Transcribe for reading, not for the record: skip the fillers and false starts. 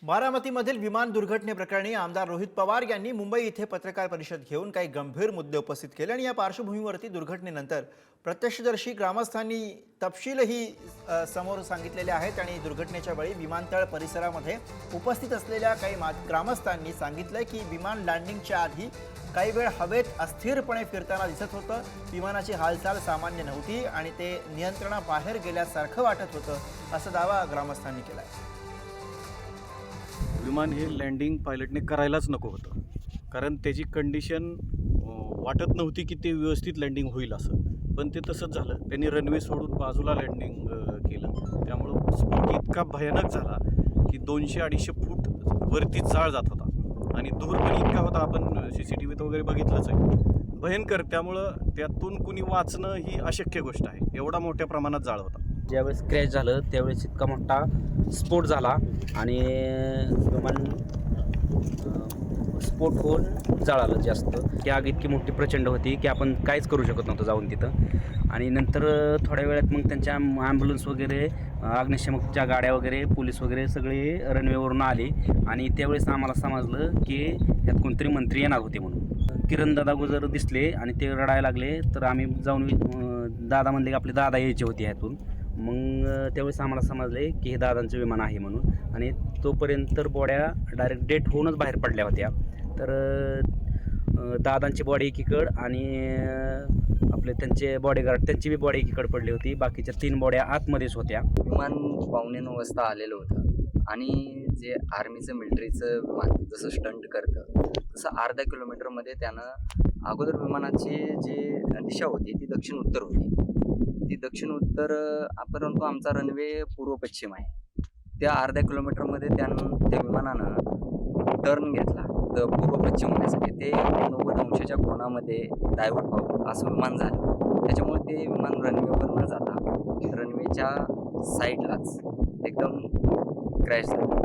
बारामतीमधील विमान दुर्घटनेप्रकरणी आमदार रोहित पवार यांनी मुंबई येथे पत्रकार परिषद घेऊन काही गंभीर मुद्दे उपस्थित केले आणि या पार्श्वभूमीवरती दुर्घटनेनंतर प्रत्यक्षदर्शी ग्रामस्थांनी तपशीलही समोर सांगितलेले आहेत आणि दुर्घटनेच्या वेळी विमानतळ परिसरामध्ये उपस्थित असलेल्या काही ग्रामस्थांनी सांगितलं की विमान लँडिंगच्या आधी काही वेळ हवेत अस्थिरपणे फिरताना दिसत होतं। विमानाची हालचाल सामान्य नव्हती आणि ते नियंत्रणाबाहेर गेल्यासारखं वाटत होतं असा दावा ग्रामस्थांनी केला आहे। विमान हे लँडिंग पायलटने करायलाच नको होतं, कारण त्याची कंडिशन वाटत नव्हती की ते व्यवस्थित लँडिंग होईल असं, पण ते तसंच झालं। त्यांनी रनवे सोडून बाजूला लँडिंग केलं, त्यामुळं स्फोट इतका भयानक झाला की 200-250 फूट वरती जाळ जात होता आणि धूर पण इतका होता, आपण CCTVत वगैरे बघितलंच आहे, भयंकर। त्यामुळं त्यातून कुणी वाचणं ही अशक्य गोष्ट आहे, एवढा मोठ्या प्रमाणात जाळ होता। ज्यावेळेस क्रॅश झालं त्यावेळेस इतका मोठा स्फोट झाला आणि विमान स्फोट होऊन जळालं जास्त। ती आग इतकी मोठी प्रचंड होती की आपण काहीच करू शकत नव्हतं जाऊन तिथं। आणि नंतर थोड्या वेळात मग त्यांच्या ॲम्ब्युलन्स वगैरे, अग्निशमकच्या गाड्या वगैरे, पोलीस वगैरे सगळे रनवेवरून आले आणि त्यावेळेस आम्हाला समजलं की यात कोणतरी मंत्री येणार होते म्हणून। किरण दादा गुजर दिसले आणि ते रडायला लागले, तर आम्ही जाऊन दादा म्हणले की आपले दादा यायचे होते ह्यातून। मग त्यावेळेस आम्हाला समजले की हे दादांचं विमान आहे म्हणून, आणि तोपर्यंत तर बॉड्या डायरेक्ट डेट होऊनच बाहेर पडल्या होत्या। तर दादांची बॉडी एकीकडं आणि आपले त्यांचे बॉडीगार्ड त्यांची बी बॉडी एकीकडे पडली होती, बाकीच्या 3 बॉड्या आतमध्येच होत्या। विमान 8:45 वाजता आलेलं होतं आणि जे आर्मीचं मिलिटरीचं विमान जसं स्टंट करतं तसं अर्ध्या किलोमीटरमध्ये त्यानं अगोदर विमानाची जी दिशा होती ती दक्षिण उत्तर होती, ती दक्षिण उत्तर, परंतु आमचा रनवे पूर्व पश्चिम आहे। त्या अर्ध्या किलोमीटरमध्ये त्या विमानानं टर्न घेतला तर पूर्व पश्चिम होण्यासाठी ते 90 अंशाच्या कोनामध्ये डायव्हर्ट व्हावं असं विमान झालं। त्याच्यामुळे ते विमान रनवेवर न जाता रनवेच्या साईडलाच एकदम क्रॅश झालं।